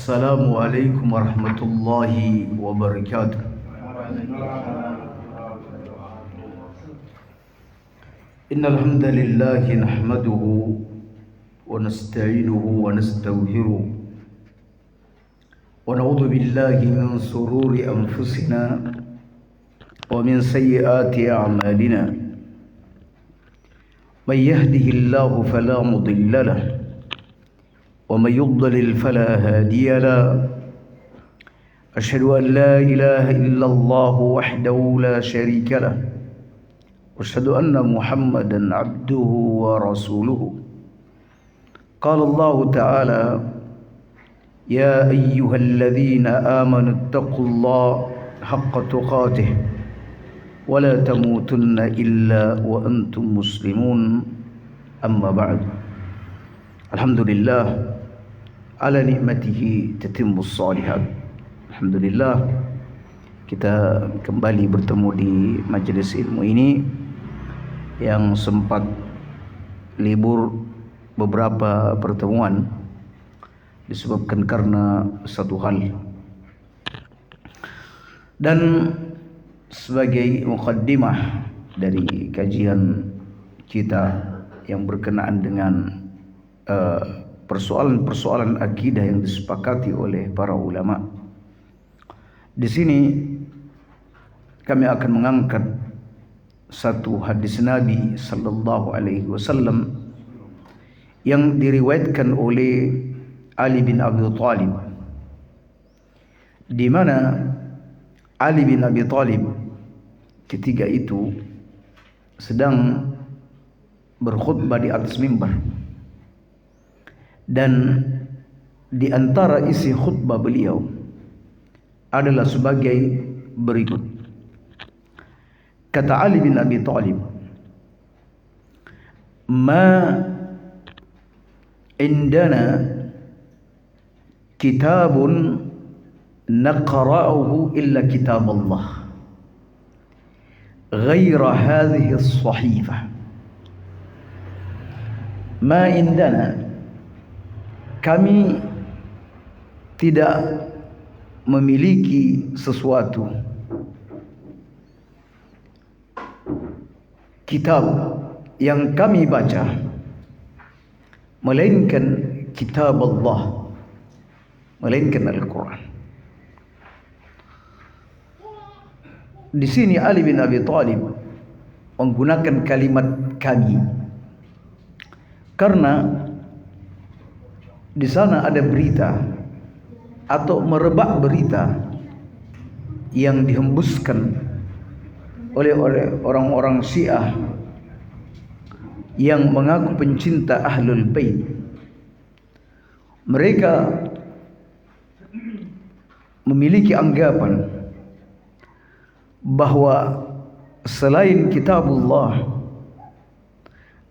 Assalamualaikum warahmatullahi wabarakatuh. Innal hamdalillah nahmaduhu wa nasta'inuhu wa nastaghfiruh wa na'udzu billahi min shururi anfusina wa min sayyiati a'malina. May yahdihillahu fala mudilla lahu ومن يضلل فلا هادي له. أشهد أن لا إله إلا الله وحده لا شريك له وأشهد أن محمدا عبده ورسوله. قال الله تعالى: يا أيها الذين آمنوا اتقوا الله حق تقاته ولا تموتن إلا وأنتم مسلمون. أما بعد. Alhamdulillah ala nikmatihi tatimmus shalihat. Alhamdulillah kita kembali bertemu di majelis ilmu ini yang sempat libur beberapa pertemuan disebabkan karena satu hal. Dan sebagai muqaddimah dari kajian kita yang berkenaan dengan persoalan-persoalan akidah yang disepakati oleh para ulama. Di sini kami akan mengangkat satu hadis Nabi sallallahu alaihi wasallam yang diriwayatkan oleh Ali bin Abi Thalib, di mana Ali bin Abi Thalib ketika itu sedang berkhutbah di atas mimbar. Dan di antara isi khutbah beliau adalah sebagai berikut. Kata Ali bin Abi Thalib, "Ma indana kitabun naqra'uhu illa kitab Allah ghaira hadhihi as-sahifah." Ma indana, kami tidak memiliki sesuatu kitab yang kami baca melainkan kitab Allah, melainkan Al-Quran. Di sini Ali bin Abi Thalib menggunakan kalimat kami karena di sana ada berita atau merebak berita yang dihembuskan oleh orang-orang Syiah yang mengaku pencinta Ahlul Bait. Mereka memiliki anggapan bahwa selain kitabullah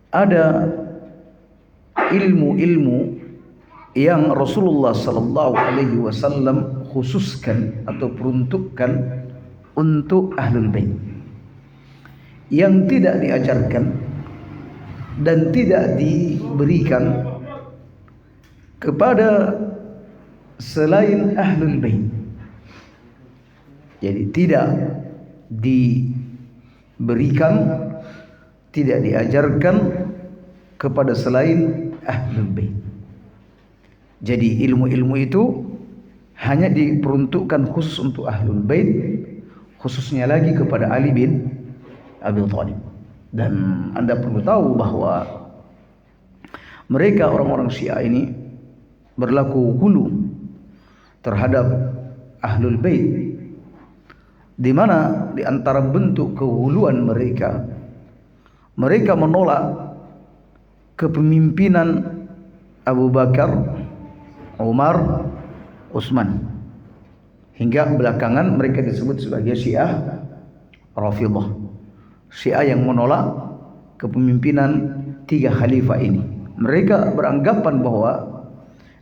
ada ilmu-ilmu yang Rasulullah sallallahu alaihi wasallam khususkan atau peruntukkan untuk Ahlul Bait, yang tidak diajarkan dan tidak diberikan kepada selain Ahlul Bait. Jadi tidak diberikan, tidak diajarkan kepada selain Ahlul Bait. Jadi ilmu-ilmu itu hanya diperuntukkan khusus untuk Ahlul Bait, khususnya lagi kepada Ali bin Abi Thalib. Dan Anda perlu tahu bahwa mereka orang-orang Syiah ini berlaku hulu terhadap Ahlul Bait, di mana di antara bentuk kehuluan mereka, mereka menolak kepemimpinan Abu Bakar, Umar, Utsman, hingga belakangan mereka disebut sebagai Syiah Rafidhah, Syiah yang menolak kepemimpinan tiga khalifah ini. Mereka beranggapan bahwa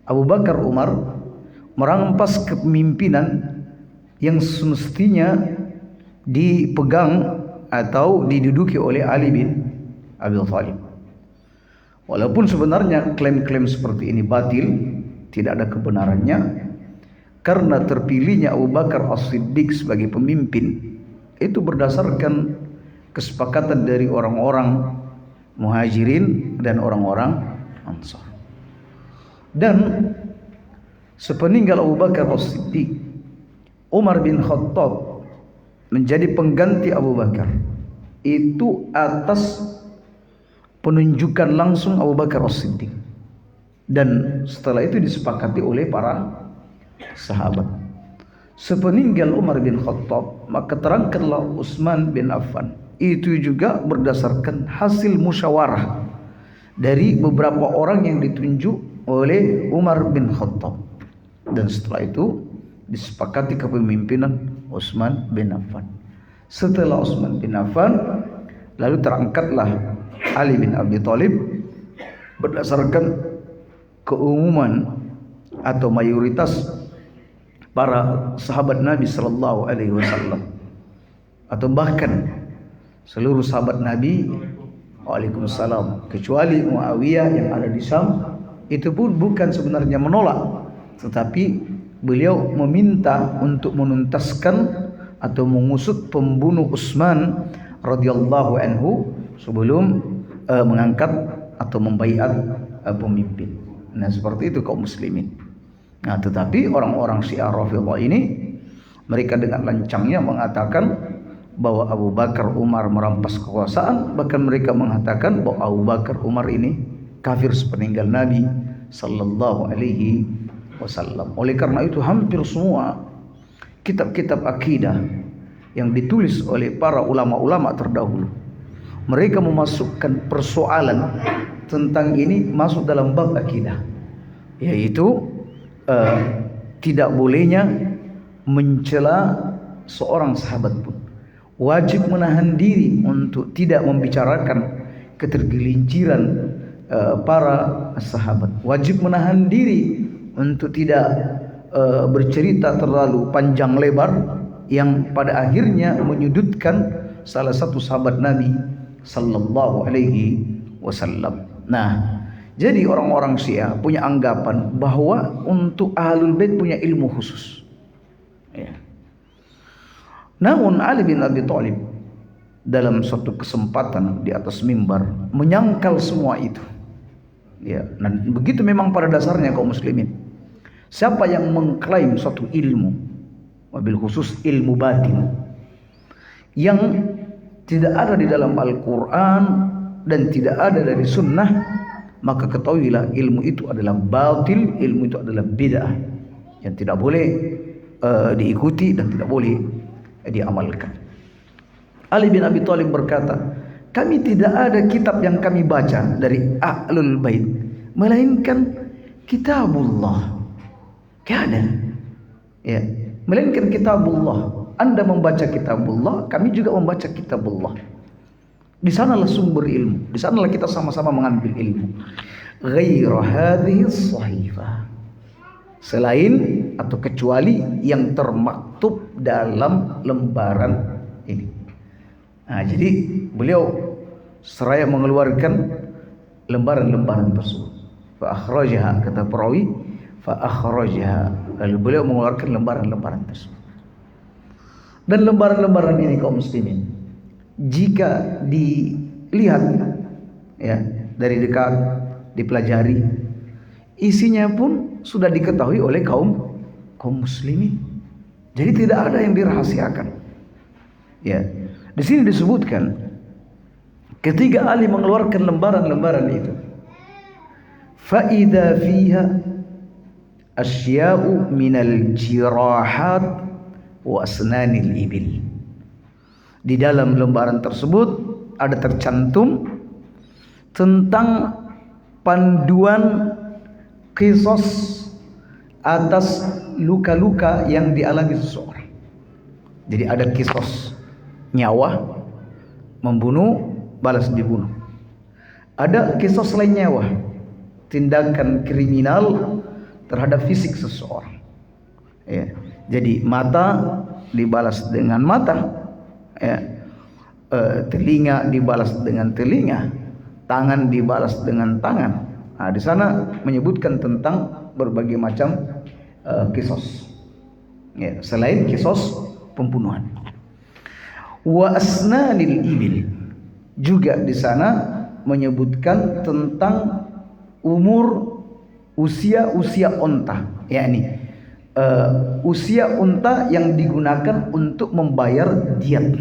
Abu Bakar, Umar merampas kepemimpinan yang semestinya dipegang atau diduduki oleh Ali bin Abi Thalib. Walaupun sebenarnya klaim-klaim seperti ini batil, tidak ada kebenarannya, karena terpilihnya Abu Bakar As-Siddiq sebagai pemimpin itu berdasarkan kesepakatan dari orang-orang Muhajirin dan orang-orang Ansar. Dan sepeninggal Abu Bakar As-Siddiq, Umar bin Khattab menjadi pengganti Abu Bakar itu atas penunjukan langsung Abu Bakar As-Siddiq, dan setelah itu disepakati oleh para sahabat. Sepeninggal Umar bin Khattab, maka terangkanlah Utsman bin Affan. Itu juga berdasarkan hasil musyawarah dari beberapa orang yang ditunjuk oleh Umar bin Khattab, dan setelah itu disepakati kepemimpinan Utsman bin Affan. Setelah Utsman bin Affan, lalu terangkatlah Ali bin Abi Thalib berdasarkan keumuman atau mayoritas para sahabat Nabi sallallahu alaihi wasallam, atau bahkan seluruh sahabat Nabi, waalaikumsalam, kecuali Muawiyah yang ada di Syam. Itu pun bukan sebenarnya menolak, tetapi beliau meminta untuk menuntaskan atau mengusut pembunuh Utsman radhiyallahu anhu sebelum mengangkat atau membaiat pemimpin. Nah, seperti itu kaum muslimin. Nah, tetapi orang-orang Syiah Rafidhah ini, mereka dengan lancangnya mengatakan bahwa Abu Bakar Umar merampas kekuasaan, bahkan mereka mengatakan bahwa Abu Bakar Umar ini kafir sepeninggal Nabi sallallahu alaihi wasallam. Oleh karena itu hampir semua kitab-kitab akidah yang ditulis oleh para ulama-ulama terdahulu, mereka memasukkan persoalan tentang ini masuk dalam bab akidah, yaitu tidak bolehnya mencela seorang sahabat pun, wajib menahan diri untuk tidak membicarakan ketergelinciran para sahabat, wajib menahan diri untuk tidak bercerita terlalu panjang lebar yang pada akhirnya menyudutkan salah satu sahabat Nabi sallallahu alaihi wasallam. Nah, jadi orang-orang Syiah punya anggapan bahwa untuk Ahlul Bait punya ilmu khusus. Ya. Namun Ali bin Abi Thalib dalam suatu kesempatan di atas mimbar menyangkal semua itu. Ya, dan begitu memang pada dasarnya kaum muslimin. Siapa yang mengklaim suatu ilmu, wabil khusus ilmu batin, yang tidak ada di dalam Al-Quran dan tidak ada dari sunnah, maka ketahuilah ilmu itu adalah batil, ilmu itu adalah bid'ah yang tidak boleh diikuti dan tidak boleh diamalkan. Ali bin Abi Thalib berkata, kami tidak ada kitab yang kami baca dari Ahlul Bait melainkan kitabullah. Tidak ada, ya, melainkan kitabullah. Anda membaca kitabullah, kami juga membaca kitabullah. Di sanalah sumber ilmu, di sanalah kita sama-sama mengambil ilmu. Ghaira hadhihi shahifah, selain atau kecuali yang termaktub dalam lembaran ini. Nah, jadi beliau seraya mengeluarkan lembaran-lembaran tersebut. Fa akhrajaha, kata perawi, fa akhrajaha, lalu beliau mengeluarkan lembaran-lembaran tersebut. Dan lembaran-lembaran ini kaum muslimin, jika dilihat ya dari dekat, dipelajari, isinya pun sudah diketahui oleh kaum muslimin. Jadi tidak ada yang dirahasiakan. Ya, di sini disebutkan ketika Ali mengeluarkan lembaran-lembaran itu, fa idza fiha asya'u minal jirahat wa asnanil ibil. Di dalam lembaran tersebut ada tercantum tentang panduan qisas atas luka-luka yang dialami seseorang. Jadi ada qisas nyawa, membunuh, balas dibunuh. Ada qisas lain nyawa, tindakan kriminal terhadap fisik seseorang. Ya. Jadi mata dibalas dengan mata, ya. Telinga dibalas dengan telinga, tangan dibalas dengan tangan. Nah, di sana menyebutkan tentang berbagai macam kisos. Ya, selain kisos pembunuhan. Wa asnanil ibil, juga di sana menyebutkan tentang usia onta, yakni usia unta yang digunakan untuk membayar diat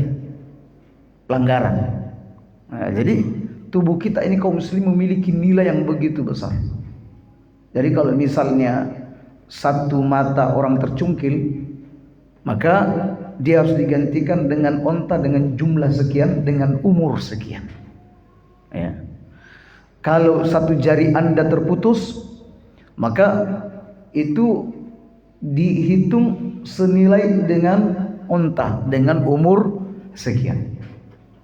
pelanggaran. Nah, jadi tubuh kita ini kaum muslim memiliki nilai yang begitu besar. Jadi kalau misalnya satu mata orang tercungkil, maka dia harus digantikan dengan onta dengan jumlah sekian, dengan umur sekian. Ya. Kalau satu jari Anda terputus, maka itu dihitung senilai dengan onta dengan umur sekian.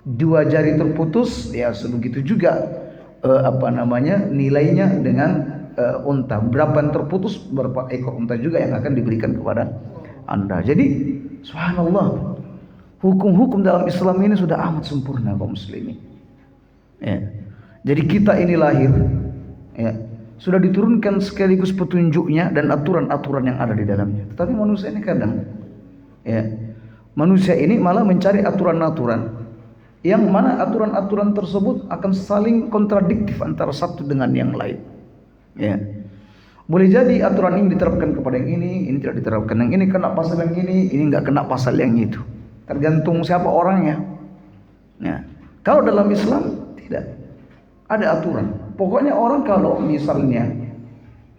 Dua jari terputus, ya sebegitu juga nilainya dengan unta. Berapa yang terputus, berapa ekor unta juga yang akan diberikan kepada Anda. Jadi subhanallah, hukum-hukum dalam Islam ini sudah amat sempurna kaum muslimin. Ya. Jadi kita ini lahir, ya, sudah diturunkan sekaligus petunjuknya dan aturan-aturan yang ada di dalamnya. Tetapi manusia ini kadang, ya, manusia ini malah mencari aturan-aturan yang mana aturan-aturan tersebut akan saling kontradiktif antara satu dengan yang lain. Ya. Boleh jadi aturan ini diterapkan kepada yang ini tidak diterapkan, yang ini kena pasal yang ini nggak kena pasal yang itu. Tergantung siapa orangnya. Ya. Kalau dalam Islam tidak ada aturan. Pokoknya orang kalau misalnya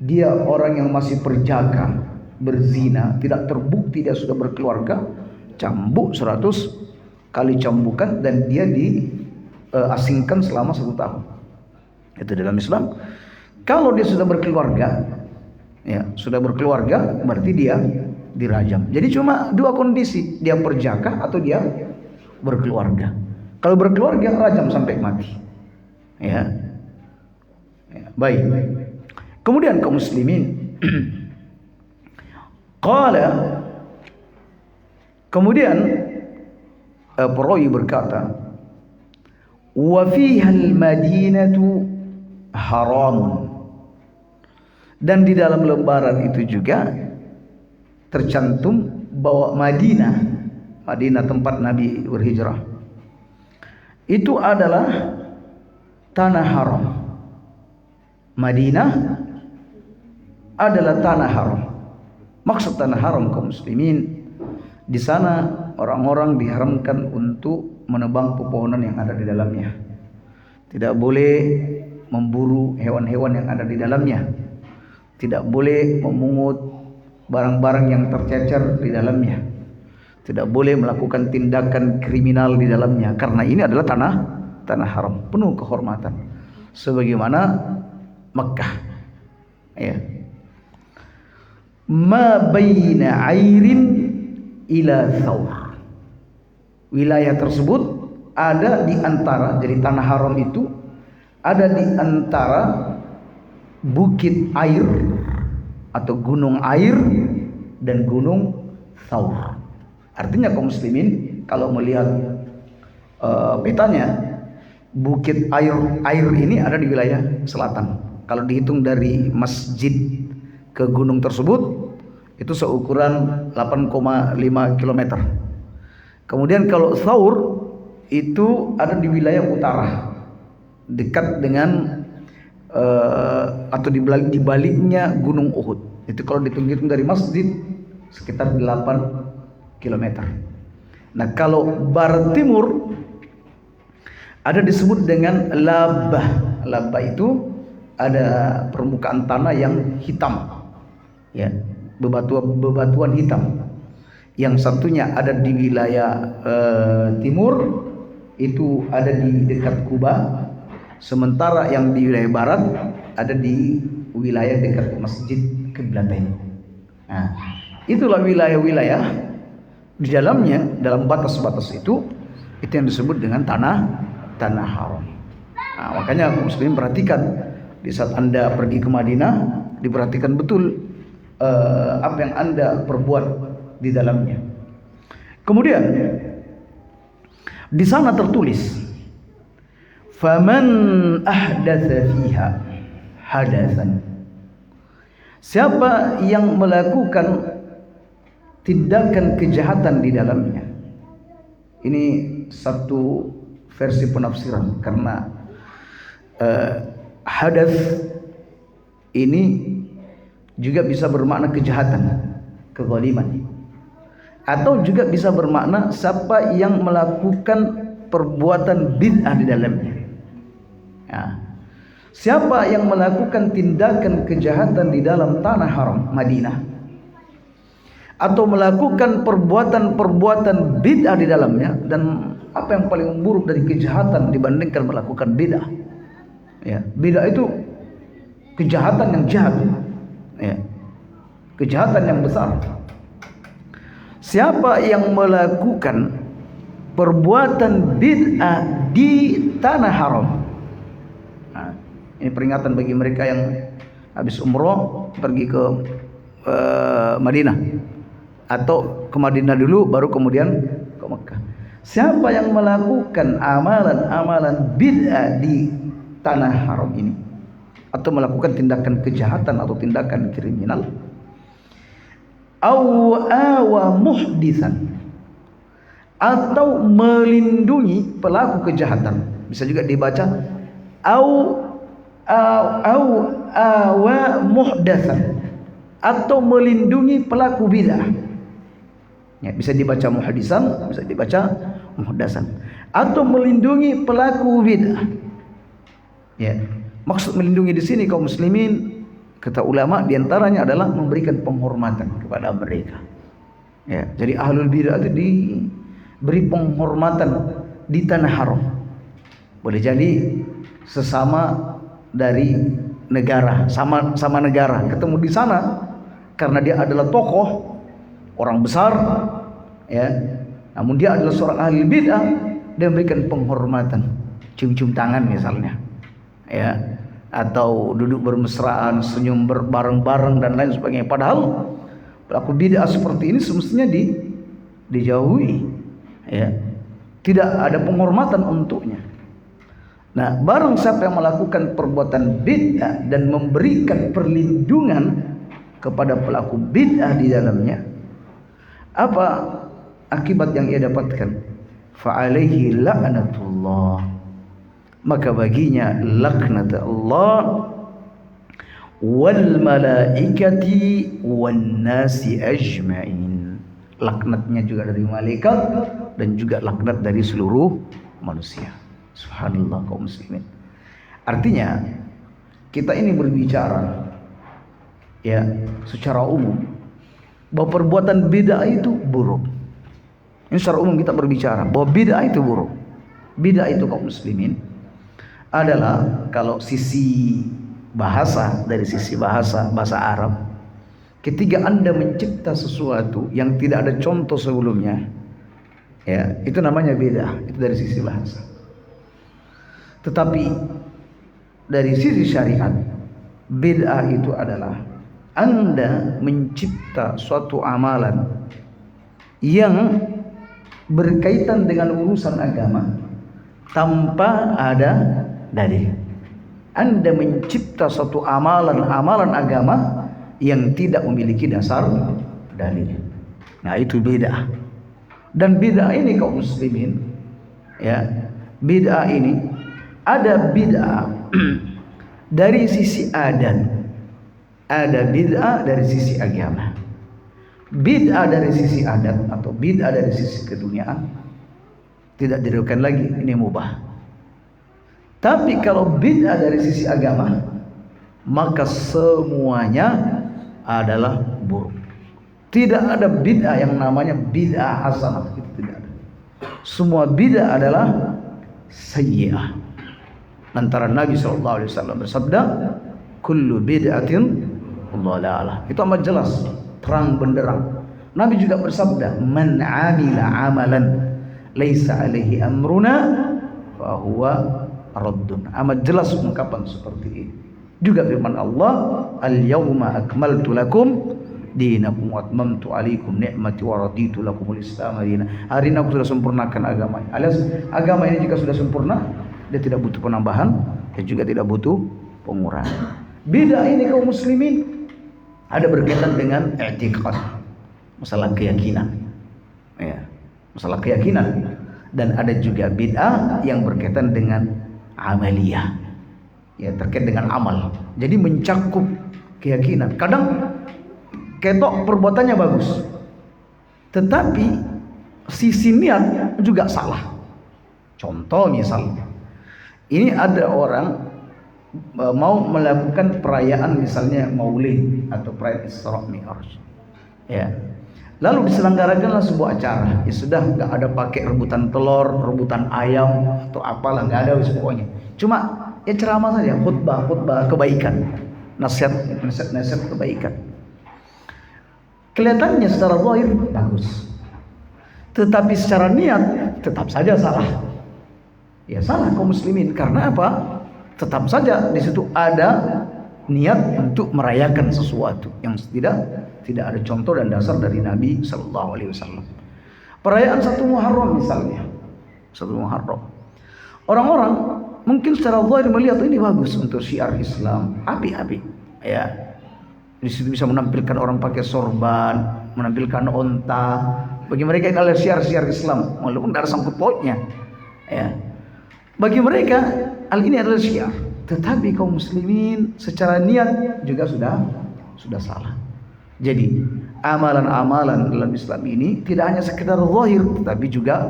dia orang yang masih perjaka, berzina, tidak terbukti dia sudah berkeluarga, cambuk 100 kali cambukan dan dia diasingkan selama 1 tahun. Itu dalam Islam. Kalau dia sudah berkeluarga, ya sudah berkeluarga, berarti dia dirajam. Jadi cuma 2 kondisi, dia perjaka atau dia berkeluarga. Kalau berkeluarga, rajam sampai mati. Ya, baik. Kemudian kaum muslimin, kemudian perawi berkata, wa fiha al-madinatu haramun, dan di dalam lembaran itu juga tercantum bahwa Madinah tempat Nabi berhijrah itu adalah tanah haram. Madinah adalah tanah haram. Maksud tanah haram kaum muslimin, di sana orang-orang diharamkan untuk menebang pepohonan yang ada di dalamnya. Tidak boleh memburu hewan-hewan yang ada di dalamnya. Tidak boleh memungut barang-barang yang tercecer di dalamnya. Tidak boleh melakukan tindakan kriminal di dalamnya, karena ini adalah tanah haram, penuh kehormatan, sebagaimana Makkah. Ya. Ma baina airin ila thawr. Wilayah tersebut ada di antara, jadi tanah haram itu ada di antara bukit air atau gunung air dan gunung Thawr. Artinya kaum muslimin kalau melihat petanya, bukit air ini ada di wilayah selatan. Kalau dihitung dari masjid ke gunung tersebut itu seukuran 8,5 km. Kemudian kalau Thawr itu ada di wilayah utara, dekat dengan atau di baliknya gunung Uhud. Itu kalau dihitung dari masjid sekitar 8 km. Nah, kalau barat timur ada disebut dengan Labah. Labah itu ada permukaan tanah yang hitam, ya, bebatuan hitam. Yang satunya ada di wilayah timur, itu ada di dekat Kuba. Sementara yang di wilayah barat ada di wilayah dekat Masjid Qiblatain. Nah, itulah wilayah-wilayah di dalamnya, dalam batas-batas itu yang disebut dengan tanah haram. Nah, makanya muslim perhatikan di saat Anda pergi ke Madinah, diperhatikan betul apa yang Anda perbuat di dalamnya. Kemudian di sana tertulis, faman ahdatsa fiha hadatsan. Siapa yang melakukan tindakan kejahatan di dalamnya. Ini satu versi penafsiran, karena hadas ini juga bisa bermakna kejahatan, kezaliman, atau juga bisa bermakna siapa yang melakukan perbuatan bid'ah di dalamnya. Ya. Siapa yang melakukan tindakan kejahatan di dalam tanah haram Madinah, atau melakukan perbuatan-perbuatan bid'ah di dalamnya, dan apa yang paling buruk dari kejahatan dibandingkan melakukan bid'ah? Ya, bid'ah itu kejahatan yang jahat, ya, kejahatan yang besar. Siapa yang melakukan perbuatan bid'ah di tanah haram, nah, ini peringatan bagi mereka yang habis umroh pergi ke Madinah, atau ke Madinah dulu baru kemudian ke Mekah. Siapa yang melakukan amalan-amalan bid'ah di tanah haram ini, atau melakukan tindakan kejahatan atau tindakan kriminal, awa muhdisan, atau melindungi pelaku kejahatan, bisa juga dibaca awa muhdasan, atau melindungi pelaku bid'ah. Ya, bisa dibaca muhdisan, bisa dibaca muhdasan, atau melindungi pelaku bid'ah. Ya, maksud melindungi di sini kaum muslimin, kata ulama, diantaranya adalah memberikan penghormatan kepada mereka. Ya, jadi ahlul bid'ah itu diberi penghormatan di tanah haram. Boleh jadi sesama dari negara, sama negara, ketemu di sana karena dia adalah tokoh, orang besar, ya. Namun dia adalah seorang ahli bid'ah, dia memberikan penghormatan, cium-cium tangan misalnya, ya, atau duduk bermesraan, senyum bareng-bareng dan lain sebagainya. Padahal pelaku bid'ah seperti ini semestinya dijauhi, ya. Tidak ada penghormatan untuknya. Nah, barang siapa yang melakukan perbuatan bid'ah dan memberikan perlindungan kepada pelaku bid'ah di dalamnya, apa akibat yang ia dapatkan? Fa'alaihi la'natullah, maka baginya laknat Allah wal malaikati wan nasi ajma'in. Laknatnya juga dari malaikat dan juga laknat dari seluruh manusia. Subhanallah kaum muslimin. Artinya kita ini berbicara, ya, secara umum bahwa perbuatan bid'ah itu buruk. Ini secara umum kita berbicara bahwa bid'ah itu buruk. Bid'ah itu kaum muslimin adalah, kalau sisi bahasa, dari sisi bahasa Arab, ketika Anda mencipta sesuatu yang tidak ada contoh sebelumnya, ya, itu namanya bid'ah. Itu dari sisi bahasa. Tetapi dari sisi syariat, bid'ah itu adalah Anda mencipta suatu amalan yang berkaitan dengan urusan agama tanpa ada dalil. Anda mencipta suatu amalan agama yang tidak memiliki dasar dalil. Nah, itu bid'ah. Dan bid'ah ini kaum muslimin, ya, bid'ah ini ada bid'ah dari sisi adat, ada bid'ah dari sisi agama. Bid'ah dari sisi adat atau bid'ah dari sisi keduniaan tidak diragukan lagi, ini mubah. Tapi kalau bid'ah dari sisi agama, maka semuanya adalah buruk. Tidak ada bid'ah yang namanya bid'ah hasanah, itu tidak ada. Semua bid'ah adalah sayyi'ah. Antara Nabi SAW bersabda, kullu bid'atin dhalalah. Itu amat jelas, terang benderang. Nabi juga bersabda, man 'amila 'amalan laisa 'alaihi amruna fa huwa raddun. Amat jelas ungkapan seperti ini. Juga firman Allah, al-yauma akmaltu lakum dinakum wa atmamtu 'alaikum ni'mati wa raditu lakumul Islam dinan. Hari ini aku sudah sempurnakan agama. Alias agama ini jika sudah sempurna, dia tidak butuh penambahan, dia juga tidak butuh pengurangan. Bid'ah ini kaum muslimin ada berkaitan dengan i'tiqad. masalah keyakinan. Ya, masalah keyakinan. Dan ada juga bid'ah yang berkaitan dengan amaliyah. Ya, terkait dengan amal. Jadi mencakup keyakinan. Kadang ketok perbuatannya bagus, tetapi sisi niat juga salah. Contoh misalnya, ini ada orang mau melakukan perayaan misalnya Maulid atau perayaan Isra Mi'raj. Ya. Lalu diselenggarakanlah sebuah acara. Ya sudah, nggak ada pakai rebutan telur, rebutan ayam atau apalah, nggak ada pokoknya. Cuma ya ceramah saja, khutbah kebaikan, nasihat kebaikan. Kelihatannya secara zahir bagus, tetapi secara niat tetap saja salah. Ya salah kaum muslimin. Karena apa? Tetap saja di situ ada niat untuk merayakan sesuatu yang tidak ada contoh dan dasar dari Nabi Sallallahu Alaihi Wasallam. Perayaan 1 Muharram misalnya, 1 Muharram, orang-orang mungkin secara zahir melihat ini bagus untuk syiar Islam, api-api. Ya, di situ bisa menampilkan orang pakai sorban, menampilkan onta. Bagi mereka itu adalah syiar Islam, walaupun tidak ada sangkut pautnya. Ya, bagi mereka hal ini adalah syiar. Tetapi kaum muslimin secara niat juga sudah salah. Jadi amalan-amalan dalam Islam ini tidak hanya sekedar zahir, tetapi juga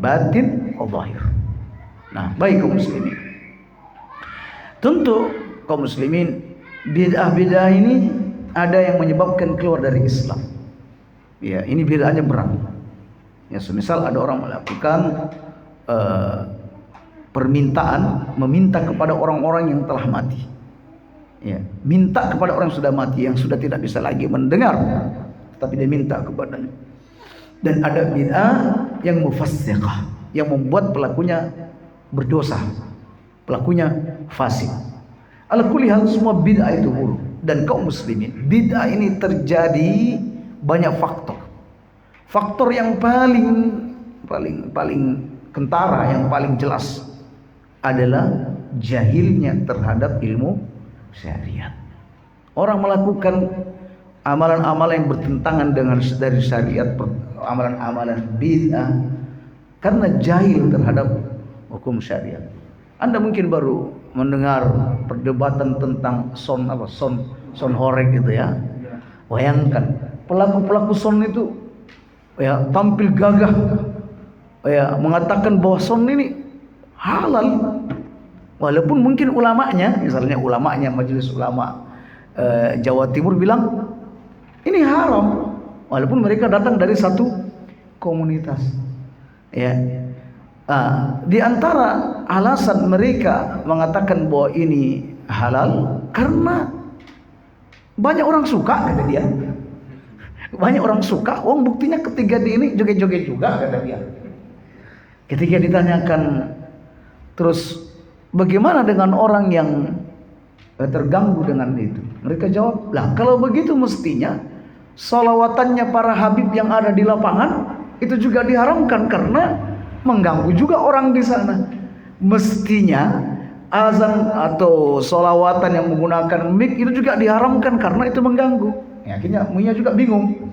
batin atau zahir. Nah, baik kaum muslimin. Tentu kaum muslimin, bid'ah ini ada yang menyebabkan keluar dari Islam. Ya, ini bid'ahnya berat. Ya, semisal ada orang melakukan permintaan, meminta kepada orang-orang yang telah mati. Ya, minta kepada orang yang sudah mati, yang sudah tidak bisa lagi mendengar, tapi dia minta kepadanya. Dan ada bid'ah yang mufassiqah, yang membuat pelakunya berdosa, pelakunya fasik. Ala kulli hal, semua bid'ah itu buruk. Dan kaum muslimin, bid'ah ini terjadi banyak faktor. Faktor yang paling kentara, yang paling jelas adalah jahilnya terhadap ilmu syariat. Orang melakukan amalan-amalan yang bertentangan dengan dari syariat, amalan-amalan bid'ah, karena jahil terhadap hukum syariat. Anda mungkin baru mendengar perdebatan tentang son horeg gitu ya. Bayangkan pelaku son itu ya tampil gagah, ya mengatakan bahwa son ini halal. Walaupun mungkin ulamanya, misalnya ulamanya Majelis Ulama Jawa Timur bilang ini haram, walaupun mereka datang dari satu komunitas. Ya, di antara alasan mereka mengatakan bahwa ini halal karena banyak orang suka, kata dia. Banyak orang suka. Buktinya ketika di ini joget-joget juga, kata dia. Ketika ditanyakan terus, bagaimana dengan orang yang terganggu dengan itu? Mereka jawab, lah kalau begitu mestinya sholawatannya para habib yang ada di lapangan itu juga diharamkan karena mengganggu juga orang di sana. Mestinya azan atau sholawatan yang menggunakan mic itu juga diharamkan karena itu mengganggu. Ya, akhirnya Muya juga bingung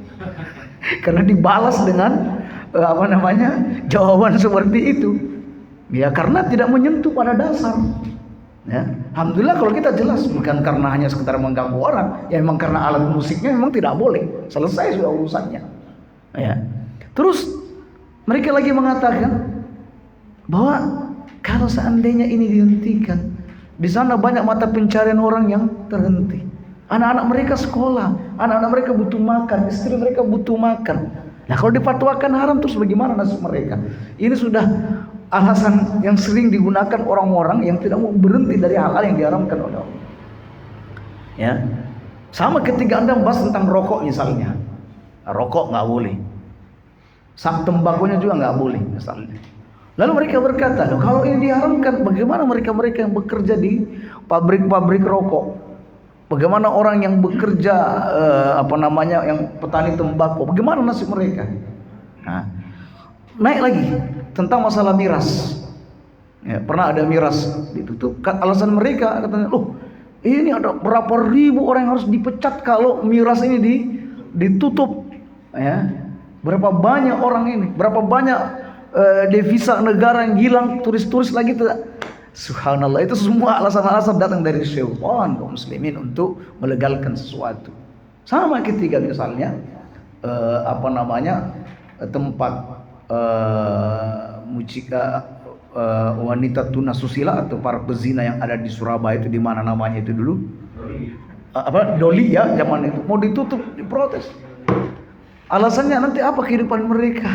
karena dibalas dengan jawaban seperti itu. Ya, karena tidak menyentuh pada dasar. Ya, alhamdulillah kalau kita jelas bukan karena hanya sekedar mengganggu orang, ya memang karena alat musiknya memang tidak boleh. Selesai sudah urusannya. Ya. Terus mereka lagi mengatakan bahwa kalau seandainya ini dihentikan, di sana banyak mata pencarian orang yang terhenti. Anak-anak mereka sekolah, anak-anak mereka butuh makan, istri mereka butuh makan. Nah, kalau dipatwakan haram terus bagaimana nasib mereka? Ini sudah alasan yang sering digunakan orang-orang yang tidak mau berhenti dari hal-hal yang diharamkan oleh Allah. Ya, sama ketika Anda membahas tentang rokok misalnya, rokok nggak boleh, sak tembakonya juga nggak boleh misalnya. Lalu mereka berkata, kalau ini diharamkan, bagaimana mereka-mereka yang bekerja di pabrik-pabrik rokok? Bagaimana orang yang bekerja yang petani tembakau? Bagaimana nasib mereka? Nah, naik lagi tentang masalah miras. Ya, pernah ada miras ditutup. Alasan mereka katanya, ini ada berapa ribu orang yang harus dipecat kalau miras ini ditutup. Ya, berapa banyak orang ini, berapa banyak devisa negara yang hilang, turis-turis lagi tidak. Subhanallah, itu semua alasan-alasan datang dari syaitan kaum muslimin untuk melegalkan sesuatu. Sama ketika misalnya tempat mucika wanita tunasusila atau para pezina yang ada di Surabaya itu, di mana namanya itu dulu? Doli ya, zaman itu mau ditutup, diprotes. Alasannya nanti apa kehidupan mereka?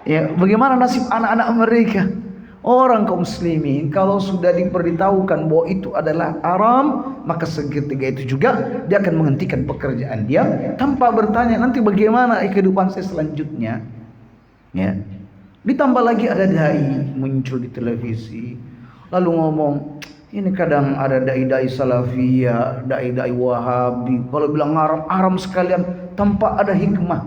Ya, bagaimana nasib anak-anak mereka? Orang kaum muslimin kalau sudah diberitahukan bahwa itu adalah haram, maka seketika itu juga dia akan menghentikan pekerjaan dia tanpa bertanya nanti bagaimana kehidupan saya selanjutnya. Ya. Ditambah lagi ada dai muncul di televisi lalu ngomong, ini kadang ada dai-dai salafiyah, dai-dai wahabi, kalau bilang haram sekalian tanpa ada hikmah.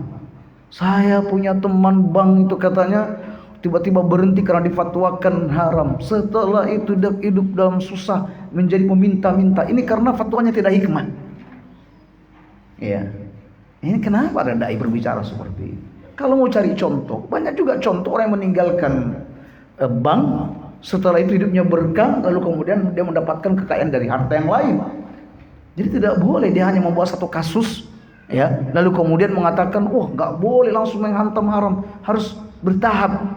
Saya punya teman bank itu katanya tiba-tiba berhenti karena difatwakan haram. Setelah itu hidup dalam susah, menjadi meminta-minta. Ini karena fatwanya tidak hikmah. Ya. Ini kenapa ada dai berbicara seperti ini? Kalau mau cari contoh, banyak juga contoh orang yang meninggalkan bank, setelah itu hidupnya berkah, lalu kemudian dia mendapatkan kekayaan dari harta yang lain. Jadi tidak boleh dia hanya membawa satu kasus, ya, lalu kemudian mengatakan, nggak boleh langsung menghantam haram, harus bertahap.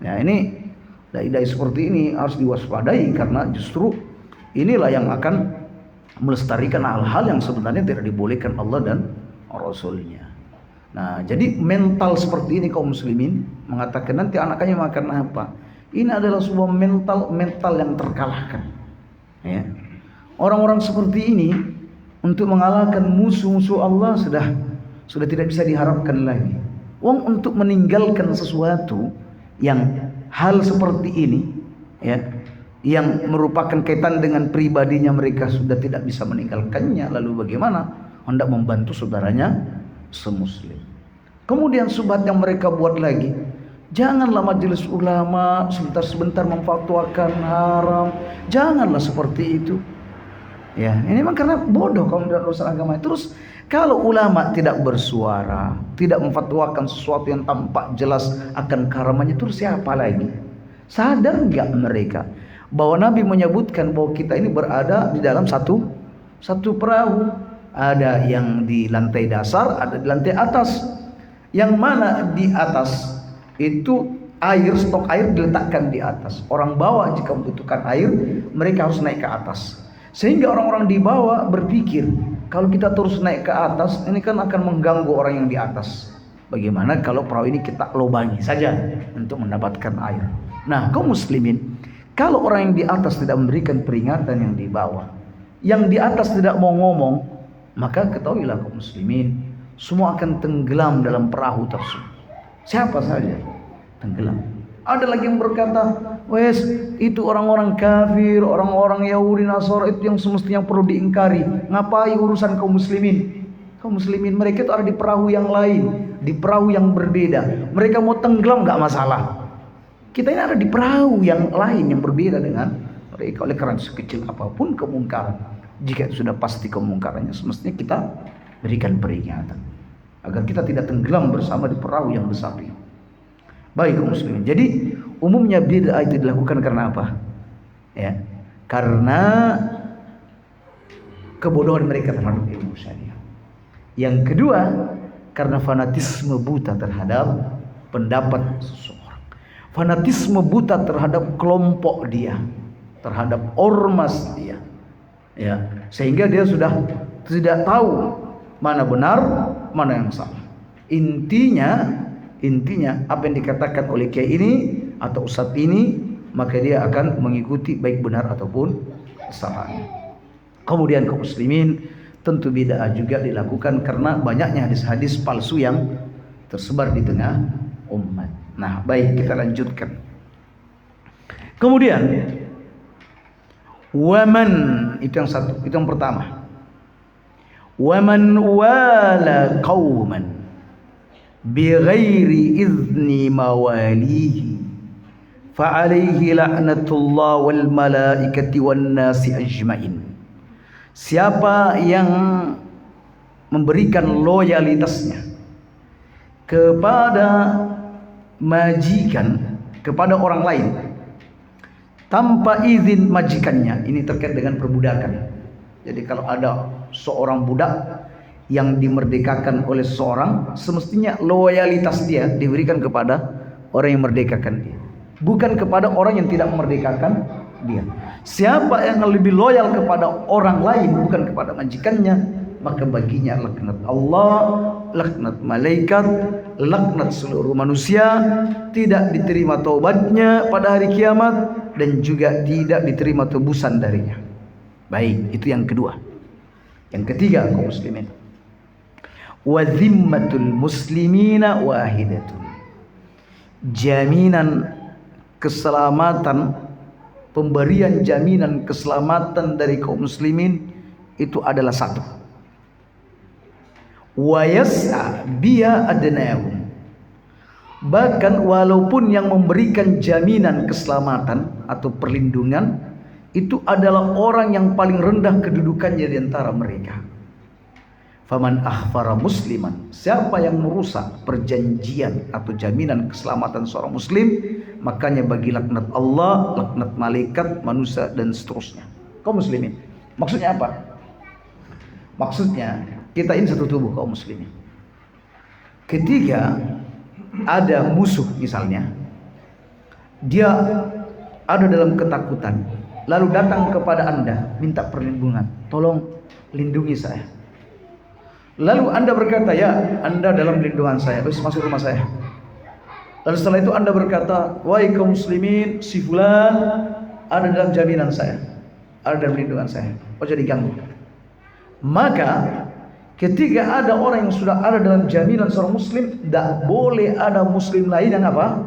Nah, ini dai-dai seperti ini harus diwaspadai karena justru inilah yang akan melestarikan hal-hal yang sebenarnya tidak dibolehkan Allah dan Rasulnya. Nah, jadi mental seperti ini kaum muslimin mengatakan nanti anaknya makan apa? Ini adalah sebuah mental yang terkalahkan. Ya. Orang-orang seperti ini untuk mengalahkan musuh-musuh Allah sudah tidak bisa diharapkan lagi. Untuk meninggalkan sesuatu yang hal seperti ini, ya, yang merupakan kaitan dengan pribadinya mereka sudah tidak bisa meninggalkannya. Lalu bagaimana hendak membantu saudaranya semuslim? Kemudian subhat yang mereka buat lagi, janganlah majelis ulama sebentar-sebentar memfatwakan haram. Janganlah seperti itu. Ya, ini memang karena bodoh kaum dalam urusan agama. Terus kalau ulama tidak bersuara, tidak memfatwakan sesuatu yang tampak jelas akan keharamannya, terus siapa lagi? Sadar enggak mereka bahwa Nabi menyebutkan bahwa kita ini berada di dalam satu perahu. Ada yang di lantai dasar, ada di lantai atas. Yang mana di atas itu stok air diletakkan di atas. Orang bawah jika membutuhkan air, mereka harus naik ke atas. Sehingga orang-orang di bawah berpikir, kalau kita terus naik ke atas, ini kan akan mengganggu orang yang di atas. Bagaimana kalau perahu ini kita lobangi saja untuk mendapatkan air? Nah, kaum muslimin, kalau orang yang di atas tidak memberikan peringatan yang di bawah, yang di atas tidak mau ngomong, maka ketahuilah kaum muslimin, semua akan tenggelam dalam perahu tersebut. Siapa saja tenggelam. Ada lagi yang berkata, itu orang-orang kafir, orang-orang Yahudi, Nasara itu yang semestinya perlu diingkari. Ngapain urusan kaum muslimin? Kaum muslimin mereka itu ada di perahu yang lain, di perahu yang berbeda. Mereka mau tenggelam nggak masalah. Kita ini ada di perahu yang lain yang berbeda dengan mereka. Oleh karena sekecil apapun kemungkaran, jika itu sudah pasti kemungkarannya, semestinya kita berikan peringatan agar kita tidak tenggelam bersama di perahu yang besar ini. Baik kaum muslimin. Jadi umumnya bid'ah itu dilakukan karena apa? Ya, karena kebodohan mereka terhadap ilmu syariah. Yang kedua, karena fanatisme buta terhadap pendapat seseorang. Fanatisme buta terhadap kelompok dia, terhadap ormas dia. Ya, sehingga dia sudah tidak tahu mana benar, mana yang salah. Intinya apa yang dikatakan oleh kiai ini atau ustadz ini, maka dia akan mengikuti baik benar ataupun salah. Kemudian kaum muslimin, tentu bid'ah juga dilakukan karena banyaknya hadis-hadis palsu yang tersebar di tengah umat. Nah, baik, kita lanjutkan. Kemudian waman, itu yang pertama. Waman wala qauman bighairi izni mawalihi fa alaihi la'natullah wal malaikati wan nasi ajmain. Siapa yang memberikan loyalitasnya kepada majikan, kepada orang lain tanpa izin majikannya. Ini terkait dengan perbudakan. Jadi kalau ada seorang budak yang dimerdekakan oleh seseorang, semestinya loyalitas dia diberikan kepada orang yang merdekakan dia, bukan kepada orang yang tidak memerdekakan dia. Siapa yang lebih loyal kepada orang lain bukan kepada majikannya, maka baginya laknat Allah, laknat malaikat, laknat seluruh manusia, tidak diterima taubatnya pada hari kiamat, dan juga tidak diterima tebusan darinya. Baik, itu yang kedua. Yang ketiga, kaum muslimin, wa dhimmatul muslimina wahidatun. Jaminan keselamatan, pemberian jaminan keselamatan dari kaum muslimin itu adalah satu. Wa yas'a biya adnahum. Bahkan walaupun yang memberikan jaminan keselamatan atau perlindungan itu adalah orang yang paling rendah kedudukannya di antara mereka. Faman akhfara musliman, siapa yang merusak perjanjian atau jaminan keselamatan seorang muslim, makanya bagi laknat Allah, laknat malaikat, manusia, dan seterusnya. Kaum muslimin, maksudnya apa? Maksudnya kita ini satu tubuh, kaum muslimin. Ketika ada musuh misalnya, dia ada dalam ketakutan, lalu datang kepada Anda minta perlindungan, tolong lindungi saya. Lalu Anda berkata, ya Anda dalam lindungan saya, terus masuk rumah saya. Lalu setelah itu Anda berkata, wahai kaum muslimin, si fulan ada dalam jaminan saya, ada dalam lindungan saya, oh jadi ganggu. Maka ketika ada orang yang sudah ada dalam jaminan seorang muslim, tidak boleh ada muslim lain yang apa?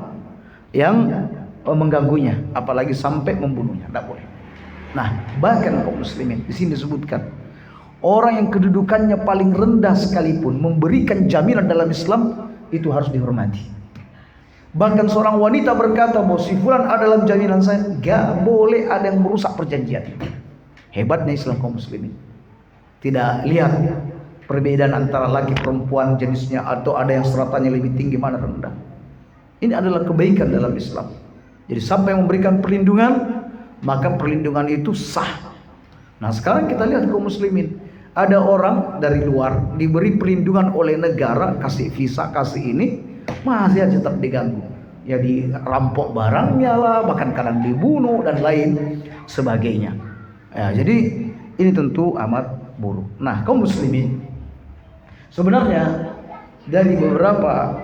Yang mengganggunya, apalagi sampai membunuhnya, tidak boleh. Nah, bahkan kaum muslimin di sini disebutkan orang yang kedudukannya paling rendah sekalipun memberikan jaminan dalam Islam itu harus dihormati. Bahkan seorang wanita berkata bahwa si fulan ada dalam jaminan saya, gak boleh ada yang merusak perjanjian. Hebatnya Islam, kaum muslimin. Tidak lihat perbedaan antara laki perempuan jenisnya, atau ada yang stratanya lebih tinggi mana rendah. Ini adalah kebaikan dalam Islam. Jadi siapa yang memberikan perlindungan, maka perlindungan itu sah. Nah sekarang kita lihat kaum muslimin, ada orang dari luar diberi perlindungan oleh negara, kasih visa, kasih ini, masih aja tetap diganggu. Ya dirampok barangnya lah, bahkan kadang dibunuh dan lain sebagainya. Ya, jadi ini tentu amat buruk. Nah kaum muslimin, sebenarnya dari beberapa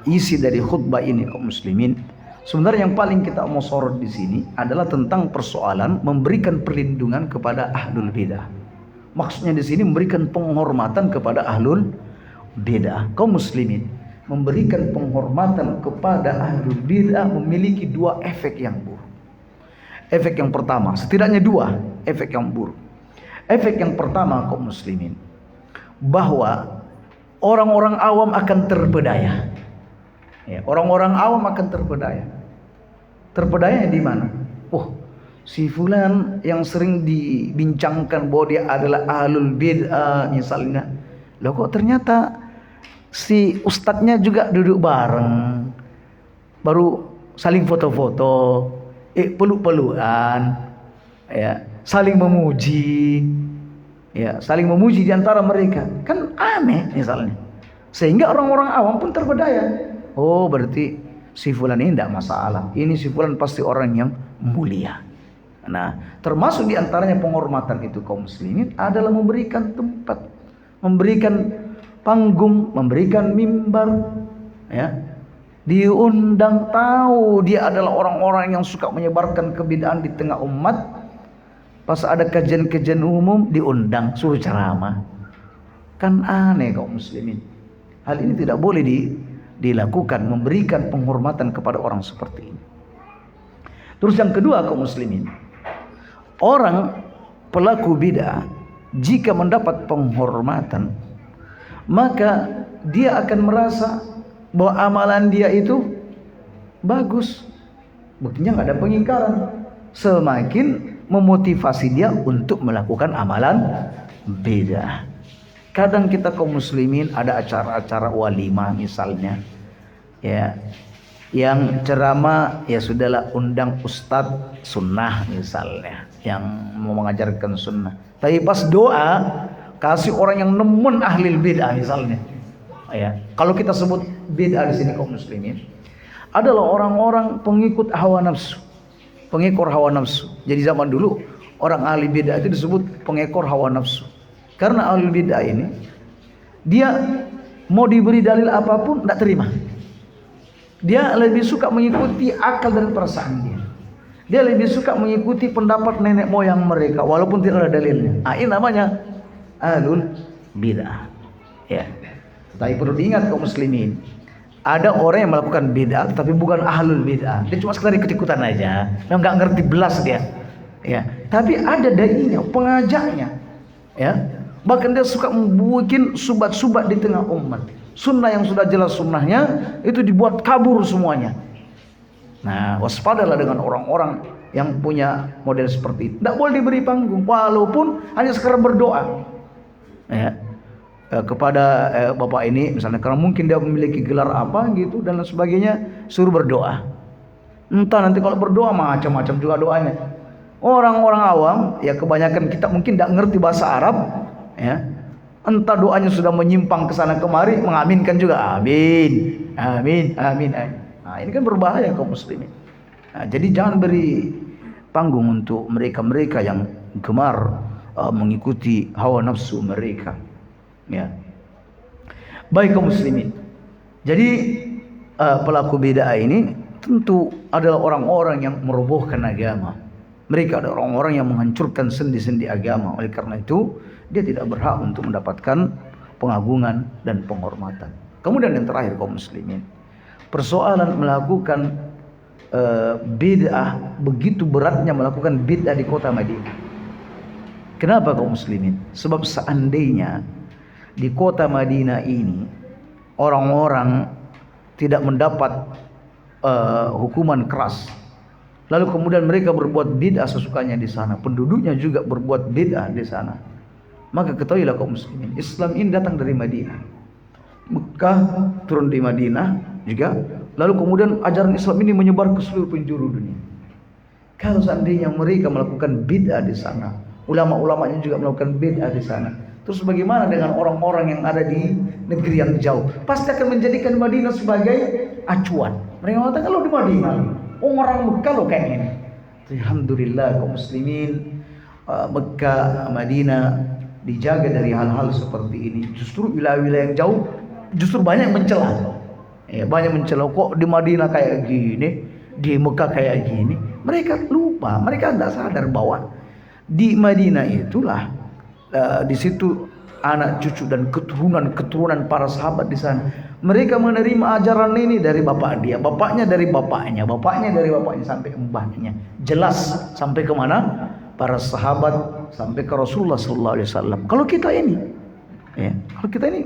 isi dari khutbah ini kaum muslimin, sebenarnya yang paling kita mau sorot di sini adalah tentang persoalan memberikan perlindungan kepada ahlul bidah. Maksudnya di sini memberikan penghormatan kepada ahlul bidah. Kaum muslimin, memberikan penghormatan kepada ahlul bidah memiliki dua efek yang buruk. Efek yang pertama, setidaknya dua efek yang buruk. Efek yang pertama kaum muslimin, bahwa orang-orang awam akan terpedaya. Ya, orang-orang awam akan terpedaya. Terpedaya di mana? Oh, si fulan yang sering dibincangkan bahwa dia adalah ahlul bid'ah misalnya. Loh kok ternyata si ustadznya juga duduk bareng, baru saling foto-foto, peluk-pelukan, ya, saling memuji, ya, saling memuji di antara mereka. Kan aneh misalnya. Sehingga orang-orang awam pun terpedaya. Oh, berarti si fulan ini tidak masalah. Ini si fulan pasti orang yang mulia. Nah, termasuk di antaranya penghormatan itu kaum muslimin adalah memberikan tempat, memberikan panggung, memberikan mimbar, ya. Diundang, tahu dia adalah orang-orang yang suka menyebarkan kebid'ahan di tengah umat. Pas ada kajian-kajian umum diundang, suruh ceramah. Kan aneh kaum muslimin. Hal ini tidak boleh dilakukan, memberikan penghormatan kepada orang seperti ini. Terus yang kedua kaum muslimin, orang pelaku bid'ah jika mendapat penghormatan, maka dia akan merasa bahwa amalan dia itu bagus. Buktinya nggak ada pengingkaran. Semakin memotivasi dia untuk melakukan amalan bid'ah. Kadang kita kaum muslimin ada acara-acara walimah misalnya, ya, yang ceramah ya sudahlah undang ustadz sunnah misalnya, yang mau mengajarkan sunnah. Tapi pas doa kasih orang yang nemen ahli bid'ah misalnya. Ya, kalau kita sebut bid'ah di sini kaum muslimin adalah orang-orang pengikut hawa nafsu, pengekor hawa nafsu. Jadi zaman dulu orang ahli bid'ah itu disebut pengekor hawa nafsu. Karena ahli bid'ah ini dia mau diberi dalil apapun tidak terima. Dia lebih suka mengikuti akal dan perasaan dia. Dia lebih suka mengikuti pendapat nenek moyang mereka walaupun tidak ada dalilnya. Ini namanya ahlul bid'ah. Ya. Tapi perlu diingat kaum muslimin, ada orang yang melakukan bid'ah tapi bukan ahlul bid'ah. Dia cuma sekedar ikut-ikutan aja. Dia nggak ngerti belas dia. Ya. Tapi ada dai-nya, pengajaknya. Ya. Bahkan dia suka membuat subat-subat di tengah umat. Sunnah yang sudah jelas sunnahnya itu dibuat kabur semuanya. Nah, waspadalah dengan orang-orang yang punya model seperti itu. Tidak boleh diberi panggung, walaupun hanya sekedar berdoa. Ya, kepada bapak ini misalnya, karena mungkin dia memiliki gelar apa gitu dan lain sebagainya, suruh berdoa. Entah nanti kalau berdoa macam-macam juga doanya. Orang-orang awam, ya kebanyakan kita mungkin tidak ngerti bahasa Arab. Ya, entah doanya sudah menyimpang ke sana kemari, mengaminkan juga amin, amin, amin, amin. Nah, ini kan berbahaya kaum muslimin. Nah, jadi jangan beri panggung untuk mereka-mereka yang gemar mengikuti hawa nafsu mereka. Ya, baik kaum muslimin. Jadi pelaku bid'ah ini tentu adalah orang-orang yang merobohkan agama. Mereka adalah orang-orang yang menghancurkan sendi-sendi agama. Oleh karena itu dia tidak berhak untuk mendapatkan pengagungan dan penghormatan. Kemudian yang terakhir kaum muslimin, persoalan melakukan bid'ah, begitu beratnya melakukan bid'ah di kota Madinah. Kenapa kaum muslimin? Sebab seandainya di kota Madinah ini orang-orang tidak mendapat hukuman keras, lalu kemudian mereka berbuat bid'ah sesukanya di sana, penduduknya juga berbuat bid'ah di sana, maka ketahuilah kaum muslimin, Islam ini datang dari Madinah. Mekah turun di Madinah juga, lalu kemudian ajaran Islam ini menyebar ke seluruh penjuru dunia. Kalau seandainya mereka melakukan bid'ah di sana, ulama-ulamanya juga melakukan bid'ah di sana, terus bagaimana dengan orang-orang yang ada di negeri yang jauh? Pasti akan menjadikan Madinah sebagai acuan. Mereka mengatakan, kalau di Madinah, orang Mekah lo kayak ini. Alhamdulillah kaum muslimin, Mekah, Madinah dijaga dari hal-hal seperti ini. Justru wilayah-wilayah yang jauh justru banyak mencela. Ya, banyak mencela, kok di Madinah kayak gini, di Mekah kayak gini. Mereka lupa, mereka tidak sadar bahwa di Madinah itulah di situ anak cucu dan keturunan para sahabat di sana. Mereka menerima ajaran ini dari bapak dia, bapaknya dari bapaknya, bapaknya dari bapaknya sampai mbahnya. Jelas sampai ke mana? Para sahabat, sampai ke Rasulullah sallallahu alaihi wasallam. Kalau kita ini, ya, kalau kita ini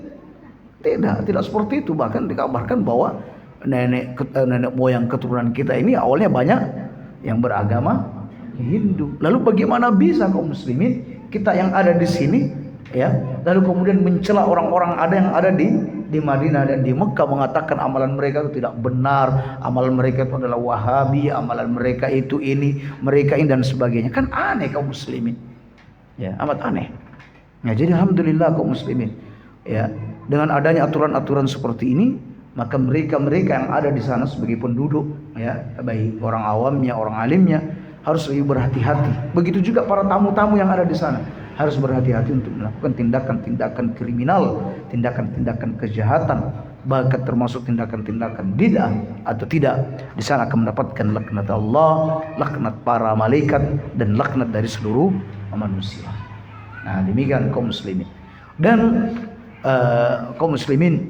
tidak seperti itu. Bahkan dikabarkan bahwa nenek moyang keturunan kita ini awalnya banyak yang beragama Hindu. Lalu bagaimana bisa kaum muslimin kita yang ada di sini, ya, lalu kemudian mencela orang-orang yang ada di Madinah dan di Mekah, mengatakan amalan mereka itu tidak benar, amalan mereka itu adalah Wahabi, amalan mereka itu ini, mereka ini dan sebagainya. Kan aneh kaum muslimin. Ya, amat aneh. Ya, jadi alhamdulillah kaum muslimin, ya, dengan adanya aturan-aturan seperti ini, maka mereka yang ada di sana sebagai penduduk, ya, baik orang awamnya, orang alimnya, harus lebih berhati-hati. Begitu juga para tamu-tamu yang ada di sana harus berhati-hati untuk melakukan tindakan-tindakan kriminal, tindakan-tindakan kejahatan, bahkan termasuk tindakan-tindakan bid'ah atau tidak. Di sana akan mendapatkan laknat Allah, laknat para malaikat, dan laknat dari seluruh manusia. Nah, demikian kaum muslimin. Dan kaum muslimin,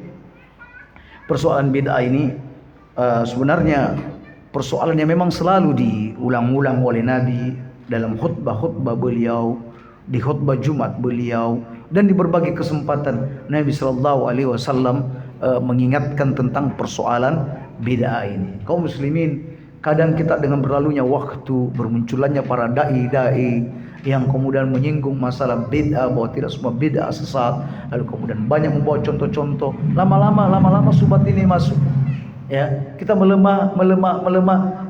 persoalan bid'ah ini sebenarnya persoalan yang memang selalu diulang-ulang oleh Nabi dalam khutbah-khutbah beliau, di khutbah Jumat beliau, dan di berbagai kesempatan Nabi sallallahu alaihi wasallam mengingatkan tentang persoalan bid'ah ini. Kaum muslimin, kadang kita dengan berlalunya waktu, bermunculannya para dai-dai yang kemudian menyinggung masalah bid'ah, bahwa tidak semua bid'ah sesat, lalu kemudian banyak membawa contoh-contoh. Lama-lama subat ini masuk, ya, kita melemah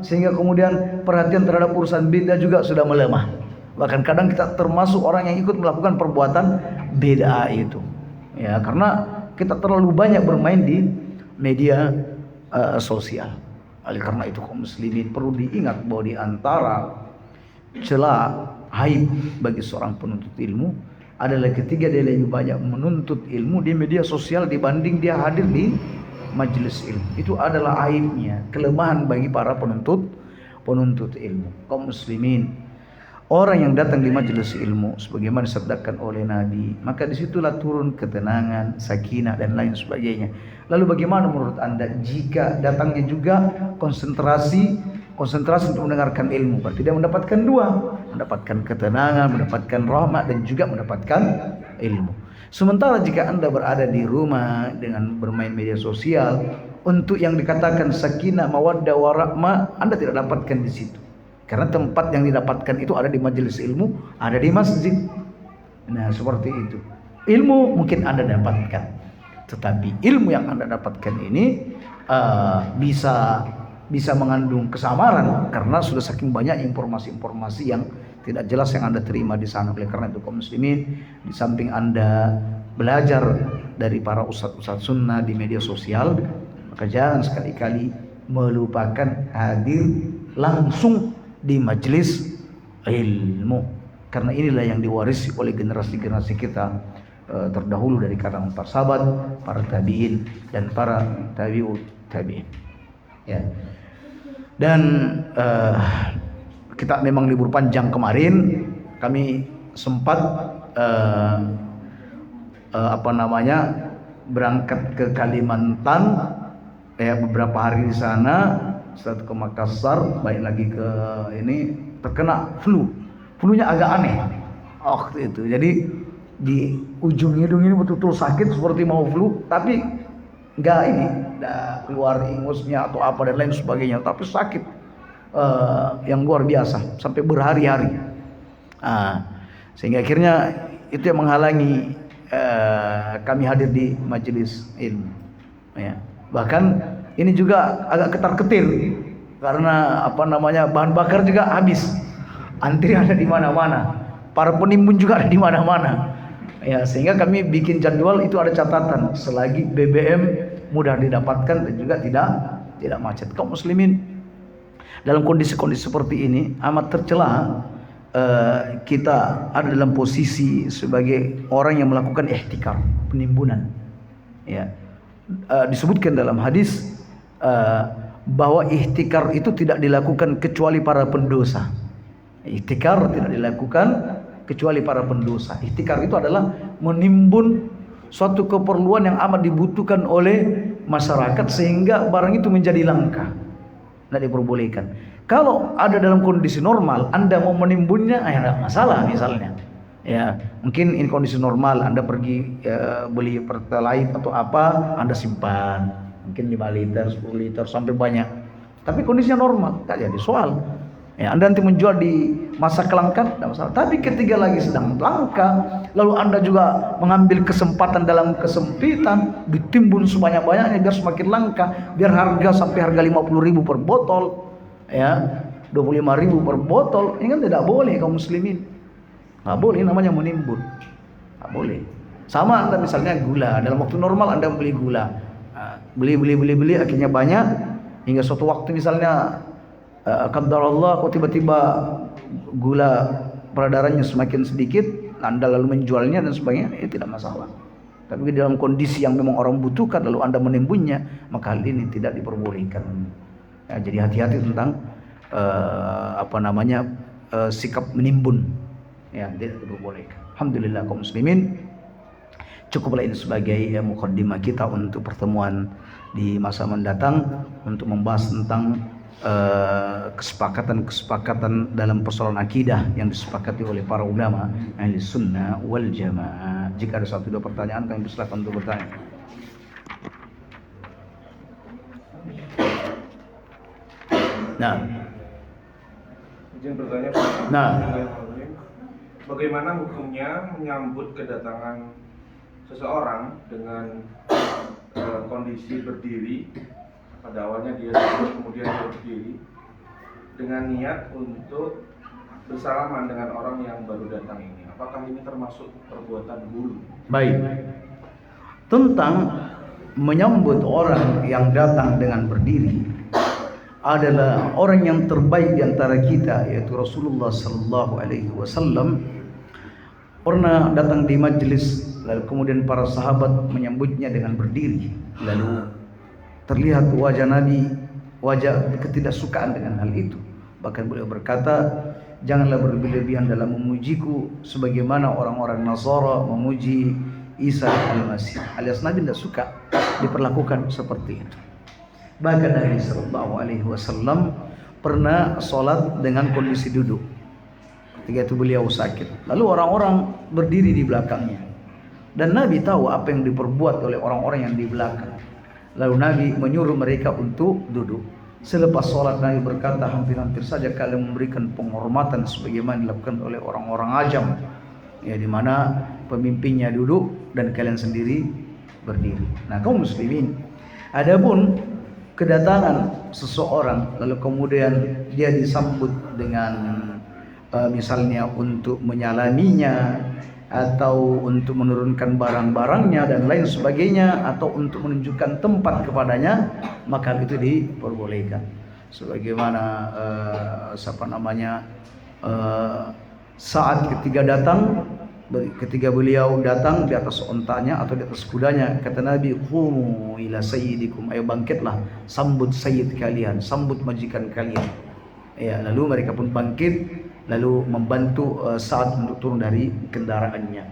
sehingga kemudian perhatian terhadap urusan bid'ah juga sudah melemah. Bahkan kadang kita termasuk orang yang ikut melakukan perbuatan bid'ah itu, ya, karena kita terlalu banyak bermain di media sosial. Oleh karena itu kaum muslimin perlu diingat bahwa di antara celah aib bagi seorang penuntut ilmu adalah ketika dia lebih banyak menuntut ilmu di media sosial dibanding dia hadir di majelis ilmu. Itu adalah aibnya, kelemahan bagi para penuntut ilmu. Kaum muslimin, orang yang datang di majelis ilmu sebagaimana disabdakan oleh Nabi, maka disitulah turun ketenangan, sakinah dan lain sebagainya. Lalu bagaimana menurut Anda jika datangnya juga konsentrasi untuk mendengarkan ilmu? Berarti dia mendapatkan dua, mendapatkan ketenangan, mendapatkan rahmat dan juga mendapatkan ilmu. Sementara jika Anda berada di rumah dengan bermain media sosial, untuk yang dikatakan sakinah, mawaddah, warahmah, Anda tidak dapatkan di situ. Karena tempat yang didapatkan itu ada di majelis ilmu, ada di masjid. Nah, seperti itu. Ilmu mungkin Anda dapatkan, tetapi ilmu yang Anda dapatkan ini bisa mengandung kesamaran karena sudah saking banyak informasi-informasi yang tidak jelas yang Anda terima di sana. Oleh karena itu kaum muslimin, di samping Anda belajar dari para ustadz sunnah di media sosial, maka jangan sekali-kali melupakan hadir langsung di majelis ilmu, karena inilah yang diwarisi oleh generasi-generasi kita terdahulu dari kalangan para sahabat, para tabi'in dan para tabi'ut tabi'in, ya. Dan kita memang libur panjang kemarin, kami sempat berangkat ke Kalimantan, ya, beberapa hari di sana. Setelah ke Makassar, balik lagi ke ini, terkena flu-nya agak aneh waktu itu. Jadi di ujung hidung ini betul-betul sakit seperti mau flu, tapi nggak keluar ingusnya atau apa dan lain sebagainya, tapi sakit yang luar biasa sampai berhari-hari. Sehingga akhirnya itu yang menghalangi kami hadir di majelis ilmu, ya. Bahkan ini juga agak ketar-ketir karena bahan bakar juga habis. Antri ada di mana-mana. Para penimbun juga ada di mana-mana. Ya, sehingga kami bikin jadwal itu ada catatan selagi BBM mudah didapatkan dan juga tidak macet. Kaum muslimin, dalam kondisi-kondisi seperti ini amat tercela kita ada dalam posisi sebagai orang yang melakukan ihtikar, penimbunan. Ya. Disebutkan dalam hadis bahwa ihtikar itu tidak dilakukan kecuali para pendosa. Ihtikar tidak dilakukan kecuali para pendosa. Ihtikar itu adalah menimbun suatu keperluan yang amat dibutuhkan oleh masyarakat sehingga barang itu menjadi langka, tidak diperbolehkan. Kalau ada dalam kondisi normal, Anda mau menimbunnya, tidak masalah. Misalnya, ya, mungkin ini kondisi normal, Anda pergi beli pertalite atau apa, Anda simpan. Mungkin 5 liter, 10 liter sampai banyak. Tapi kondisinya normal, tak jadi soal. Ya, Anda nanti menjual di masa kelangkaan, tidak masalah. Tapi ketika lagi sedang langka, lalu Anda juga mengambil kesempatan dalam kesempitan, ditimbun sebanyak-banyaknya biar semakin langka, biar harga sampai harga 50.000 per botol, ya, 25.000 per botol. Ini kan tidak boleh kaum muslimin. Nggak boleh, namanya menimbun. Nggak boleh. Sama Anda misalnya gula, dalam waktu normal Anda beli gula. Beli akhirnya banyak hingga suatu waktu misalnya qadarullah kok tiba-tiba gula peredarannya semakin sedikit, Anda lalu menjualnya dan sebagainya, tidak masalah. Tapi dalam kondisi yang memang orang butuhkan lalu Anda menimbunnya, maka hal ini tidak diperbolehkan. Ya, jadi hati-hati tentang sikap menimbun, ya, tidak diperbolehkan. Alhamdulillah kaum muslimin, cukuplah ini sebagai mukaddimah kita untuk pertemuan di masa mendatang untuk membahas tentang kesepakatan dalam persoalan akidah yang disepakati oleh para ulama ahli sunnah wal jamaah. Jika ada 1-2 pertanyaan, kami persilakan untuk bertanya. Nah, izin bertanya. Nah, bagaimana hukumnya menyambut kedatangan seseorang dengan kondisi berdiri? Pada awalnya dia duduk, kemudian dia berdiri dengan niat untuk bersalaman dengan orang yang baru datang ini. Apakah ini termasuk perbuatan hulu? Baik. Tentang menyambut orang yang datang dengan berdiri adalah orang yang terbaik di antara kita, yaitu Rasulullah sallallahu alaihi wasallam pernah datang di majelis, lalu kemudian para sahabat menyambutnya dengan berdiri. Lalu terlihat wajah Nabi, wajah ketidaksukaan dengan hal itu. Bahkan beliau berkata, janganlah berlebihan dalam memujiku sebagaimana orang-orang Nasara memuji Isa al-Masih. Alias Nabi tidak suka diperlakukan seperti itu. Bahkan Nabi sallallahu alaihi wasallam pernah sholat dengan kondisi duduk. Ketika itu beliau sakit. Lalu orang-orang berdiri di belakangnya. Dan Nabi tahu apa yang diperbuat oleh orang-orang yang di belakang. Lalu Nabi menyuruh mereka untuk duduk. Selepas sholat Nabi berkata, hampir-hampir saja kalian memberikan penghormatan sebagaimana dilakukan oleh orang-orang Ajam, ya, di mana pemimpinnya duduk dan kalian sendiri berdiri. Nah, kaum muslimin, adapun kedatangan seseorang lalu kemudian dia disambut dengan misalnya untuk menyalaminya atau untuk menurunkan barang-barangnya dan lain sebagainya, atau untuk menunjukkan tempat kepadanya, maka itu diperbolehkan. Sebagaimana saat ketika beliau datang di atas ontanya atau di atas kudanya, kata Nabi, qumu ila sayyidikum, ayo bangkitlah, sambut sayyid kalian, sambut majikan kalian. Ya, lalu mereka pun bangkit, lalu membantu Sa'ad untuk turun dari kendaraannya.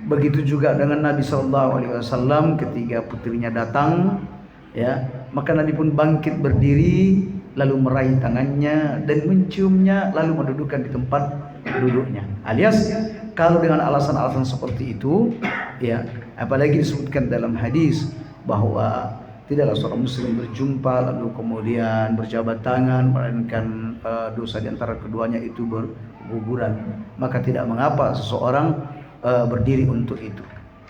Begitu juga dengan Nabi sallallahu alaihi wasallam ketika putrinya datang, ya, maka Nabi pun bangkit berdiri, lalu meraih tangannya dan menciumnya, lalu mendudukkan di tempat duduknya. Alias kalau dengan alasan-alasan seperti itu, ya, apalagi disebutkan dalam hadis bahwa tidaklah seorang muslim berjumpa lalu kemudian berjabat tangan melainkan dosa di antara keduanya itu berguguran, maka tidak mengapa seseorang berdiri untuk itu.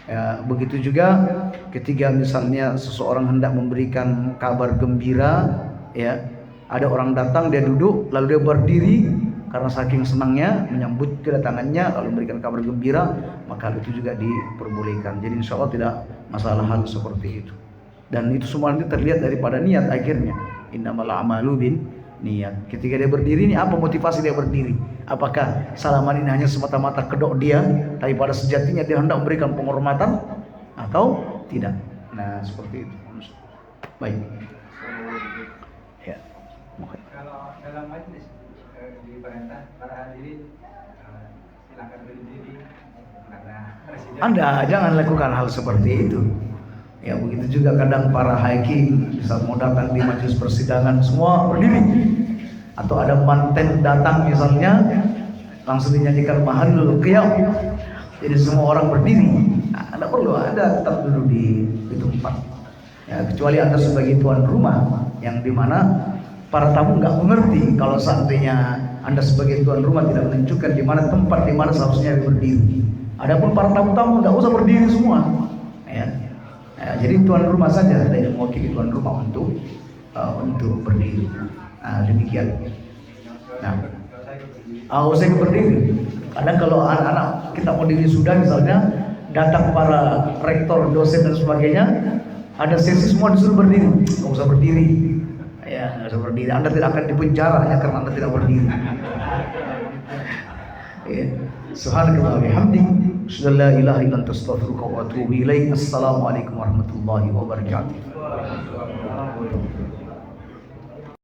Ya, begitu juga ketika misalnya seseorang hendak memberikan kabar gembira, ya, ada orang datang, dia duduk lalu dia berdiri karena saking senangnya menyambut kedatangannya lalu memberikan kabar gembira, maka itu juga diperbolehkan. Jadi insya Allah tidak masalah hal seperti itu. Dan itu semua nanti terlihat daripada niat akhirnya. Innamal a'malu bin niat. Ketika dia berdiri ini apa motivasi dia berdiri? Apakah salaman ini hanya semata-mata kedok dia, tapi pada sejatinya dia hendak memberikan penghormatan atau tidak? Nah, seperti itu. Baik. Ya. Kalau dalam majlis diperintah para hadirin silakan berdiri karena presiden. Anda jangan lakukan hal seperti itu. Ya, begitu juga kadang para hakim saat mau datang di majelis persidangan semua berdiri, atau ada manten datang misalnya langsung dinyanyikan mahallul qiyam, jadi semua orang berdiri. Nah, Anda perlu ada tetap duduk di tempat, ya, kecuali Anda sebagai tuan rumah yang dimana para tamu nggak mengerti kalau seandainya Anda sebagai tuan rumah tidak menunjukkan di mana tempat di mana seharusnya berdiri. Adapun para tamu-tamu nggak usah berdiri semua, ya. Ya, jadi tuan rumah saja tidak mewakili tuan rumah untuk berdiri. Nah, demikian. Nah, saya berdiri. Kadang kalau anak-anak kita mau diri sudah misalnya datang para rektor, dosen dan sebagainya, ada sesi semua disuruh berdiri. Nggak usah berdiri. Ya, nggak usah berdiri. Anda tidak akan dipenjara hanya karena Anda tidak berdiri. Ya. Subhanallah bihamdik, la ilaha illa anta astaghfiruka wa atubu ilaik. Assalamualaikum warahmatullahi wabarakatuh.